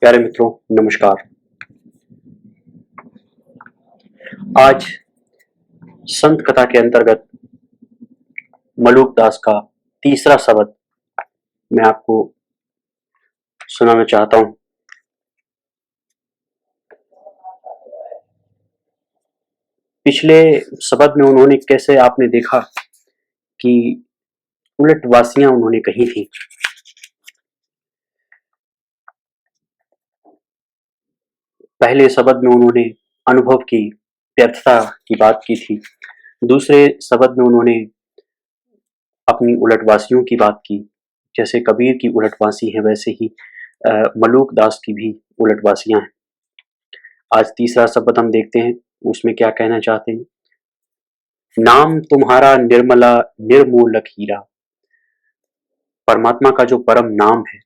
प्यारे मित्रों, नमस्कार। आज संत कथा के अंतर्गत मलूक दास का तीसरा शब्द मैं आपको सुनाना चाहता हूं। पिछले शब्द में उन्होंने कैसे आपने देखा कि उलटवासियां उन्होंने कही थी। पहले शब्द में उन्होंने अनुभव की व्यर्थता की बात की थी। दूसरे शब्द में उन्होंने अपनी उलटवासियों की बात की। जैसे कबीर की उलटवासी है वैसे ही मलूक दास की भी उलटवासियां हैं। आज तीसरा शब्द हम देखते हैं, उसमें क्या कहना चाहते हैं। नाम तुम्हारा निर्मला निर्मूलक हीरा। परमात्मा का जो परम नाम है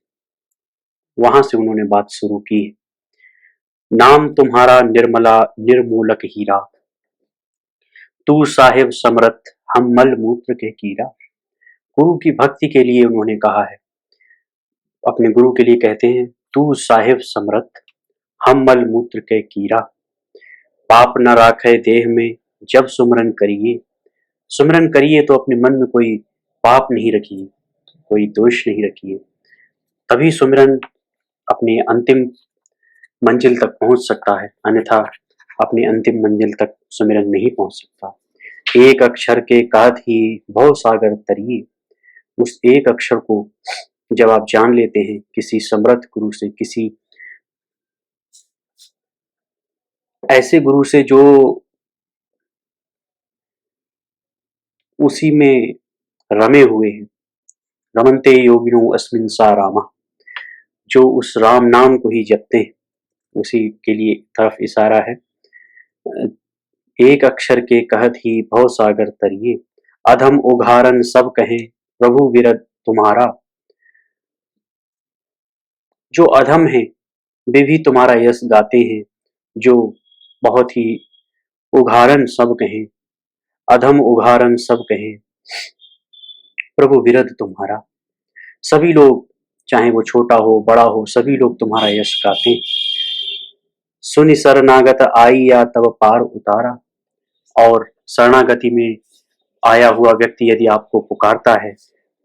वहां से उन्होंने बात शुरू की है। नाम तुम्हारा निर्मला निर्मूलक हीरा, तू साहिब समरथ हम मल मूत्र के कीड़ा। गुरु की भक्ति के लिए उन्होंने कहा है, अपने गुरु के लिए कहते हैं, तू साहिब समरथ हम मल मूत्र के कीड़ा। पाप न राखे देह में जब सुमरन करिए। सुमरन करिए तो अपने मन में कोई पाप नहीं रखिए, कोई दोष नहीं रखिए, तभी सुमिरन अपनी अंतिम मंजिल तक पहुंच सकता है, अन्यथा अपनी अंतिम मंजिल तक सुमिरन नहीं पहुंच सकता। एक अक्षर के कहत ही भव सागर तरिए। उस एक अक्षर को जब आप जान लेते हैं किसी समर्थ गुरु से, किसी ऐसे गुरु से जो उसी में रमे हुए हैं, रमनते योगिनो अस्मिन सा रामा, जो उस राम नाम को ही जपते हैं, उसी के लिए तरफ इशारा है। एक अक्षर के कहत ही भव सागर तरिए, अधम उघारन सब कहें प्रभु विरद तुम्हारा। जो अधम है वे भी तुम्हारा यश गाते हैं, जो बहुत ही उघारन सब कहें, अधम उघारन सब कहें प्रभु विरद तुम्हारा। सभी लोग, चाहे वो छोटा हो बड़ा हो, सभी लोग तुम्हारा यश गाते हैं। सुनि शरणागत आई या तब पार उतारा। और शरणागति में आया हुआ व्यक्ति यदि आपको पुकारता है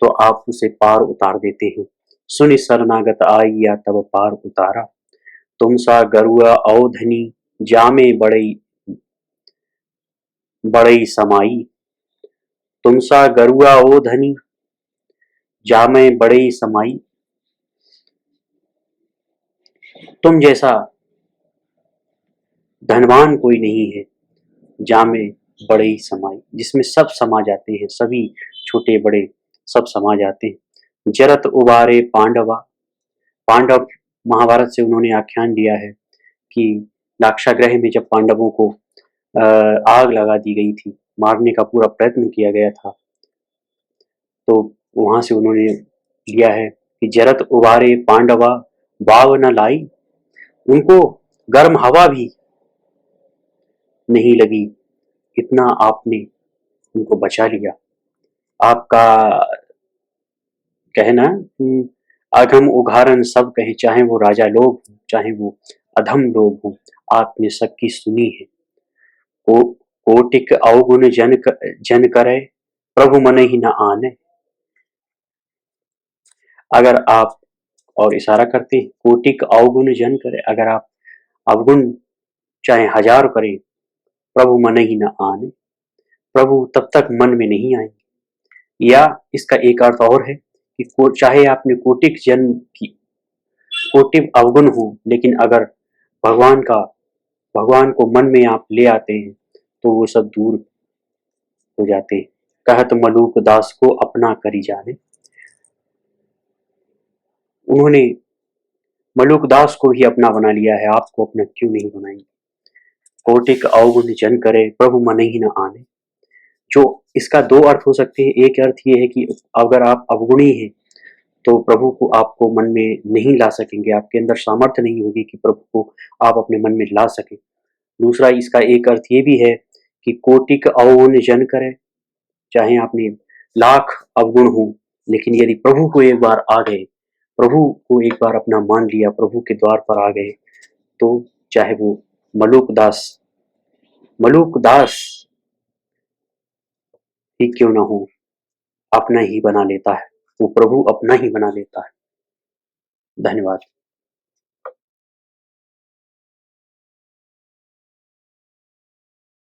तो आप उसे पार उतार देते हैं। सुनि शरणागत आई या तब पार उतारा। तुम सा गरुआ अवधनी जामे बड़ई बड़ई समाई। तुम सा गरुआ ओधनी जामे बड़ई समाई। तुम जैसा धनवान कोई नहीं है, जामे बड़ई समाई, जिसमें सब समा जाते हैं, सभी छोटे बड़े सब समा जाते हैं। जरत उबारे पांडवा। पांडव महाभारत से उन्होंने आख्यान दिया है कि लाक्षागृह में जब पांडवों को आग लगा दी गई थी, मारने का पूरा प्रयत्न किया गया था, तो वहां से उन्होंने लिया है कि जरत उबारे पांडवा वाव न लाई। उनको गर्म हवा भी नहीं लगी, इतना आपने उनको बचा लिया। आपका कहना अधम उघारन सब कहे, चाहे वो राजा लोग हों, चाहे वो अधम लोग हों, आपने सबकी सुनी है। को कोटिक अवगुण जन करे प्रभु मन ही न आने। अगर आप, और इशारा करते हैं, कोटिक अवगुण जन करे, अगर आप अवगुण चाहे हजार करें प्रभु मन ही न आने, प्रभु तब तक मन में नहीं आएंगे। या इसका एक अर्थ और है कि चाहे आपने कोटिक जन्म की कोटिक अवगुण हो, लेकिन अगर भगवान को मन में आप ले आते हैं तो वो सब दूर हो जाते हैं। कहत मलूक दास को अपना करी जाने। उन्होंने मलूक दास को ही अपना बना लिया है, आपको अपना क्यों नहीं बनाएंगे। कोटिक अवगुण जन करे प्रभु मन ही न आने। जो इसका दो अर्थ हो सकते हैं। एक अर्थ ये है कि अगर आप अवगुणी हैं तो प्रभु को आपको मन में नहीं ला सकेंगे, आपके अंदर सामर्थ्य नहीं होगी कि प्रभु को आप अपने मन में ला सकें। दूसरा इसका एक अर्थ ये भी है कि कोटिक अवगुण जन करे, चाहे आपने लाख अवगुण हो, लेकिन यदि प्रभु को एक बार आ गए प्रभु को एक बार अपना मान लिया, प्रभु के द्वार पर आ गए, तो चाहे वो मलूक दास ही क्यों ना हो, अपना ही बना लेता है, वो प्रभु अपना ही बना लेता है। धन्यवाद।